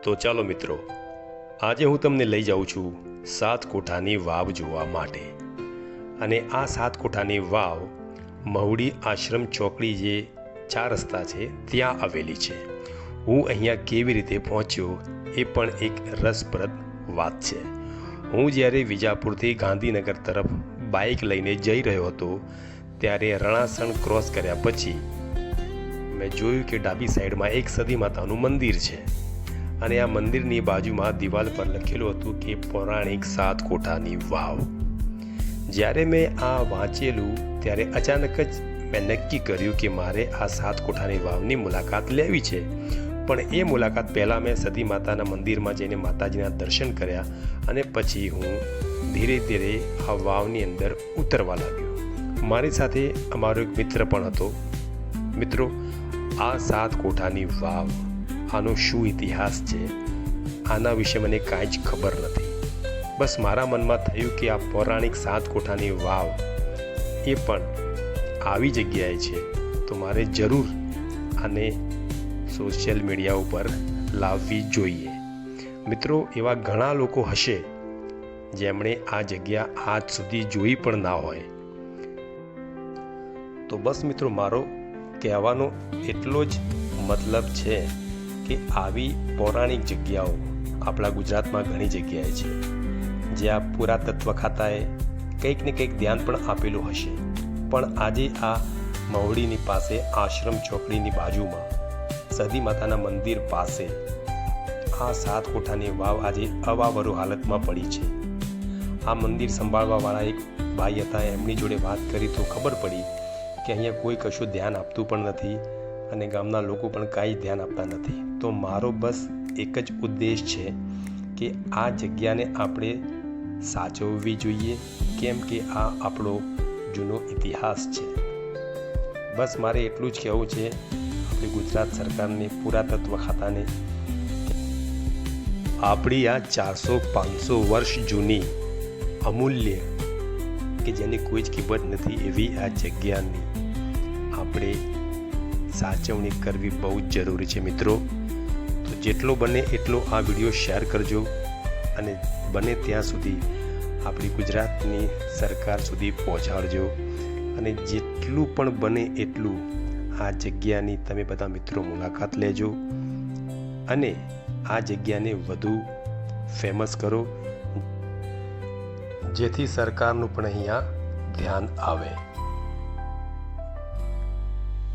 તો ચાલો મિત્રો, આજે હું તમને લઈ જાઉં છું સાત કોઠાની વાવ જોવા માટે. અને આ સાત કોઠાની વાવ મહુડી આશ્રમ ચોકડી જે 4 રસ્તા છે ત્યાં આવેલી છે. હું અહીંયા કેવી રીતે પહોંચ્યો એ પણ એક રસપ્રદ વાત છે. હું જ્યારે વિજાપુરથી ગાંધીનગર તરફ બાઇક લઈને જઈ રહ્યો હતો ત્યારે રણાસણ ક્રોસ કર્યા પછી મેં જોયું કે ડાબી સાઈડમાં એક સતી માતાનું મંદિર છે અને આ મંદિરની બાજુમાં દિવાલ પર લખેલું હતું કે પૌરાણિક સાત કોઠાની વાવ. જ્યારે મેં આ વાંચેલું ત્યારે અચાનક જ મેં નક્કી કર્યું કે મારે આ સાત કોઠાની વાવની મુલાકાત લેવી છે. પણ એ મુલાકાત પહેલાં મેં સતી માતાના મંદિરમાં જઈને માતાજીના દર્શન કર્યા અને પછી હું ધીરે ધીરે આ વાવની અંદર ઉતરવા લાગ્યો. મારી સાથે અમારો એક મિત્ર પણ હતો. મિત્રો, આ સાત કોઠાની વાવ, આનો શું ઇતિહાસ છે, આના વિશે મને કાંઈ જ ખબર નથી. બસ મારા મનમાં થયું કે આ પૌરાણિક સાત કોઠાની વાવ એ પણ આવી જગ્યાએ છે તો મારે જરૂર આને સોશિયલ મીડિયા ઉપર લાવવી જોઈએ. મિત્રો, એવા ઘણા લોકો હશે જેમણે આ જગ્યા આજ સુધી જોઈ પણ ના હોય. તો બસ મિત્રો, મારો કહેવાનો એટલો જ મતલબ છે કે આવી પૌરાણિક જગ્યાઓ આપણા ગુજરાતમાં ઘણી જગ્યાએ છે જ્યાં પુરાતત્વ ખાતાએ કંઈક ને કંઈક ધ્યાન પણ આપેલું હશે. પણ આજે આ મહુડીની પાસે આશ્રમ ચોકડીની બાજુમાં સતી માતાના મંદિર પાસે આ સાત કોઠાની વાવ આજે અવાવરૂ હાલતમાં પડી છે. આ મંદિર સંભાળવાવાળા એક ભાઈ હતા, એમની જોડે વાત કરી તો ખબર પડી કે અહીંયા કોઈ કશું ધ્યાન આપતું પણ નથી અને ગામના લોકો પણ કાંઈ ધ્યાન આપતા નથી. તો મારો બસ એક જ ઉદ્દેશ છે કે આ જગ્યાને આપણે સાચવવી જોઈએ, કેમ કે આ આપણો જૂનો ઇતિહાસ છે. બસ મારે એટલું જ કહેવું છે આપણી ગુજરાત સરકારને, પુરાતત્વ ખાતાને, આપણી આ 400-500 વર્ષ જૂની અમૂલ્ય કે જેની કોઈ જ કિંમત નથી એવી આ જગ્યાની આપણે સાચવણી કરવી બહુ જ જરૂરી છે. મિત્રો, તો જેટલો બને એટલો આ વિડીયો શેર કરજો અને બને ત્યાં સુધી આપણી ગુજરાતની સરકાર સુધી પહોંચાડજો. અને જેટલું પણ બને એટલું આ જગ્યાની તમે બધા મિત્રો મુલાકાત લેજો અને આ જગ્યાને વધુ ફેમસ કરો જેથી સરકારનું પણ અહીંયા ધ્યાન આવે.